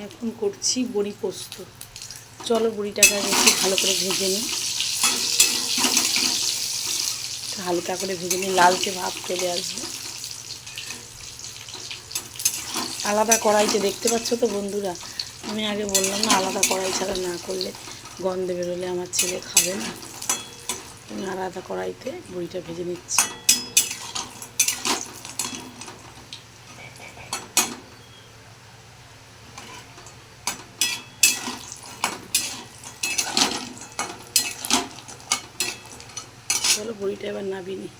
এখন করছি বড়ি পোস্ত। চলো বড়িটাকে একটু ভালো করে ভেজে নিই, হালকা করে ভেজে নিই, লালচে ভাব চলে আসবে। আলাদা কড়াইতে দেখতে পাচ্ছ তো বন্ধুরা, আমি আগে বললাম না আলাদা কড়াই ছাড়া না করলে গন্ধ বেরোলে আমার ছেলে খাবে না। আমি আলাদা কড়াইতে বড়িটা ভেজে নিচ্ছি। চলো বড়িটা এবার নাবিয়ে নিই,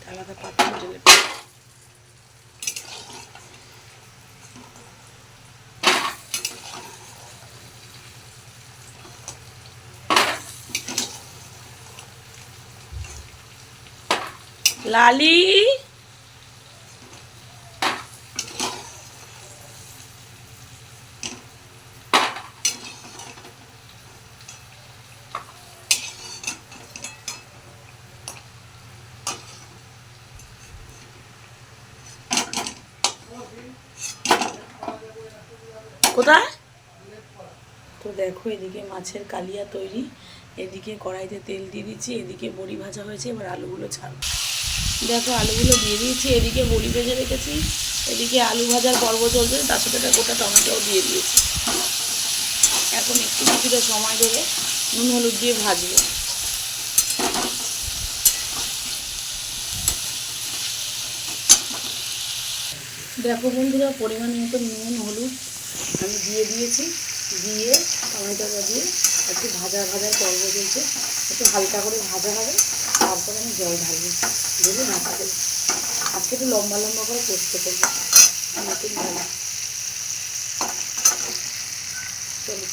আলাদা পাত্র ঢেলে। লালি কোথায়? তো দেখো এদিকে মাছের কালিয়া তৈরি, এদিকে কড়াইতে তেল দিয়ে দিচ্ছি, এদিকে বড়ি ভাজা হয়েছে। এবার আলুগুলো ছাড়ব। দেখো আলুগুলো দিয়ে দিয়েছি, এদিকে বড়ি ভেজে রেখেছি, এদিকে আলু ভাজার পর্ব চলছে, তার সাথে একটা গোটা টমেটোও দিয়ে দিয়েছি। এখন একটু কিছুটা সময় ধরে নুন হলুদ দিয়ে ভাজবো। দেখো বন্ধুরা পরিমাণ মতো নুন হলুদ আমি দিয়ে দিয়েছি, দিয়ে টমেটোটা দিয়ে একটু ভাজার পর্ব চলছে, একটু হালকা করে ভাজা হবে, তারপরে আমি জল ঢালবো, ঢেলে ঢাকা দেবো। আজকে একটু লম্বা লম্বা করে পোস্ত করবো নতুন ভালো। চলো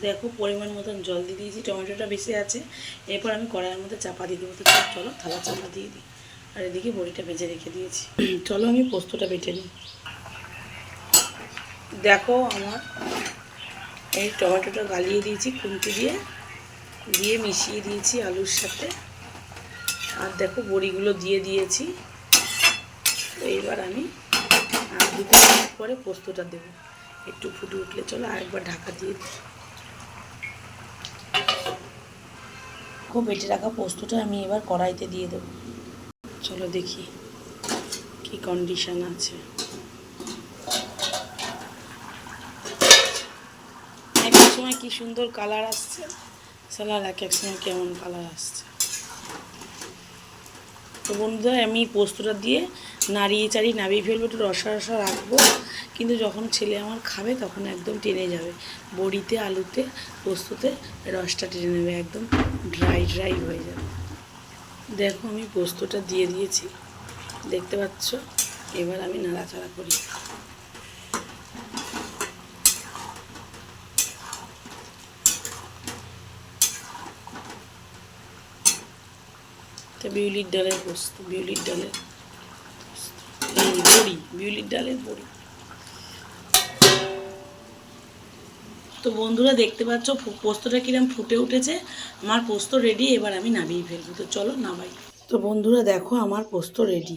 দেখো পরিমাণ মতন জল দিয়ে দিয়েছি, টমেটোটা বেশি আছে। এরপর আমি কড়াইয়ের মধ্যে চাপা দিয়ে দেবো। তো চলো থালা চাপা দিয়ে দিই, আর এদিকে বড়িটা ভেজে রেখে দিয়েছি। চলো আমি পোস্তটা বেটে নিই। দেখো আমার এই টমেটোটা গালিয়ে দিয়েছি খুন্তি দিয়ে, দিয়ে মিশিয়ে দিয়েছি আলুর সাথে, আর দেখো বড়িগুলো দিয়ে দিয়েছি। তো এইবার আমি আর 2 মিনিট পরে পোস্তটা দেবো, একটু ফুটে উঠলে চলো আরেকবার ঢাকা দিয়ে দিই। খুব বেটে রাখা পোস্তটা আমি এবার কড়াইতে দিয়ে দেবো। চলো দেখি কি কন্ডিশন আছে। এক এক সময় কি সুন্দর কালার আসছে, সালার এক এক সময় কেমন কালার আসছে। তো বন্ধুরা আমি পোস্তটা দিয়ে নাড়িয়ে চাড়িয়ে নামিয়ে ফেলবো, একটু রসা রসা রাখবো, কিন্তু যখন ছেলে আমার খাবে তখন একদম টেনে যাবে। বড়িতে আলুতে পোস্ততে রসটা টেনে নেবে, একদম ড্রাই ড্রাই হয়ে যাবে। দেখো আমি পোস্তটা দিয়ে দিয়েছি, দেখতে পাচ্ছ। এবার আমি নাড়াচাড়া করি। তো বিউলির ডালের পোস্ত, বিউলির ডালের এই বড়ি, বিউলির ডালের বড়ি। তো বন্ধুরা দেখতে পাচ্ছ পোস্তটা কিরম ফুটে উঠেছে। আমার পোস্ত রেডি, এবার আমি নামিয়ে ফেলবো। তো চলো নামাই। তো বন্ধুরা দেখো আমার পোস্ত রেডি।